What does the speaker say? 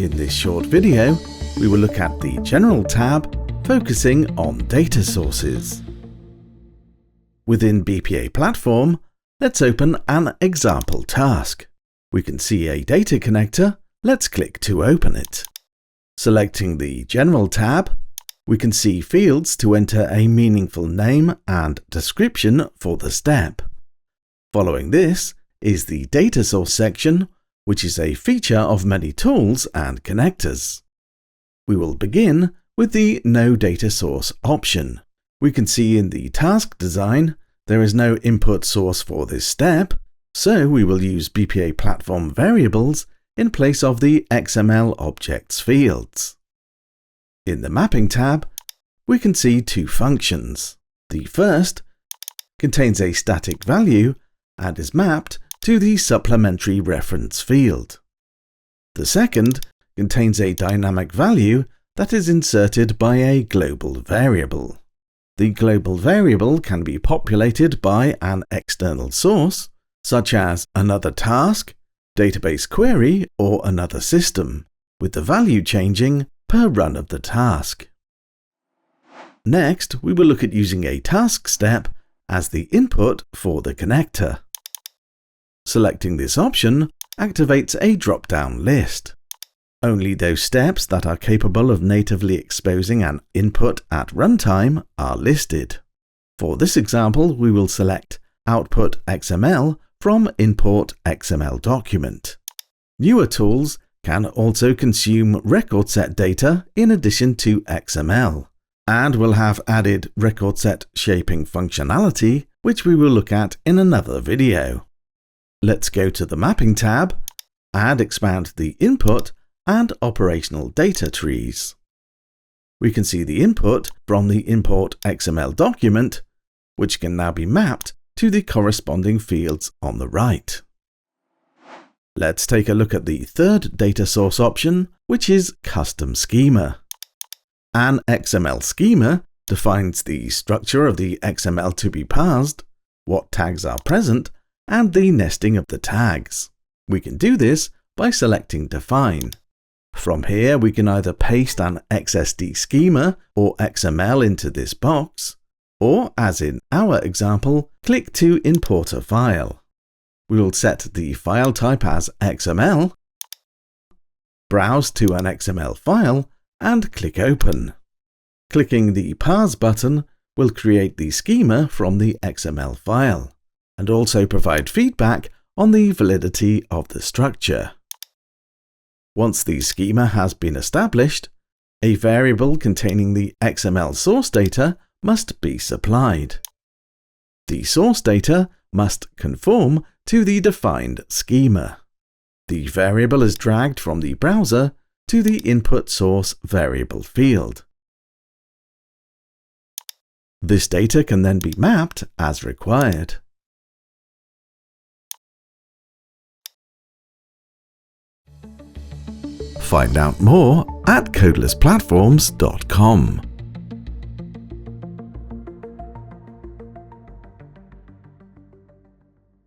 In this short video, we will look at the General tab, focusing on data sources. Within BPA Platform, let's open an example task. We can see a data connector. Let's click to open it. Selecting the General tab, we can see fields to enter a meaningful name and description for the step. Following this is the Data Source section, which is a feature of many tools and connectors. We will begin with the No Data Source option. We can see in the task design there is no input source for this step, so we will use BPA Platform variables in place of the XML objects fields. In the Mapping tab, we can see two functions. The first contains a static value and is mapped to the supplementary reference field. The second contains a dynamic value that is inserted by a global variable. The global variable can be populated by an external source, such as another task, database query, or another system, with the value changing per run of the task. Next, we will look at using a task step as the input for the connector. Selecting this option activates a drop-down list. Only those steps that are capable of natively exposing an input at runtime are listed. For this example, we will select Output XML from Import XML document. Newer tools can also consume record set data in addition to XML, and will have added record set shaping functionality, which we will look at in another video. Let's go to the Mapping tab and expand the input and operational data trees. We can see the input from the Import XML document, which can now be mapped to the corresponding fields on the right. Let's take a look at the third data source option, which is Custom Schema. An XML schema defines the structure of the XML to be parsed, what tags are present, and the nesting of the tags. We can do this by selecting Define. From here, we can either paste an XSD schema or XML into this box, or, as in our example, click to import a file. We will set the file type as XML, browse to an XML file, and click Open. Clicking the Parse button will create the schema from the XML file, and also provide feedback on the validity of the structure. Once the schema has been established, a variable containing the XML source data must be supplied. The source data must conform to the defined schema. The variable is dragged from the browser to the input source variable field. This data can then be mapped as required. Find out more at codelessplatforms.com.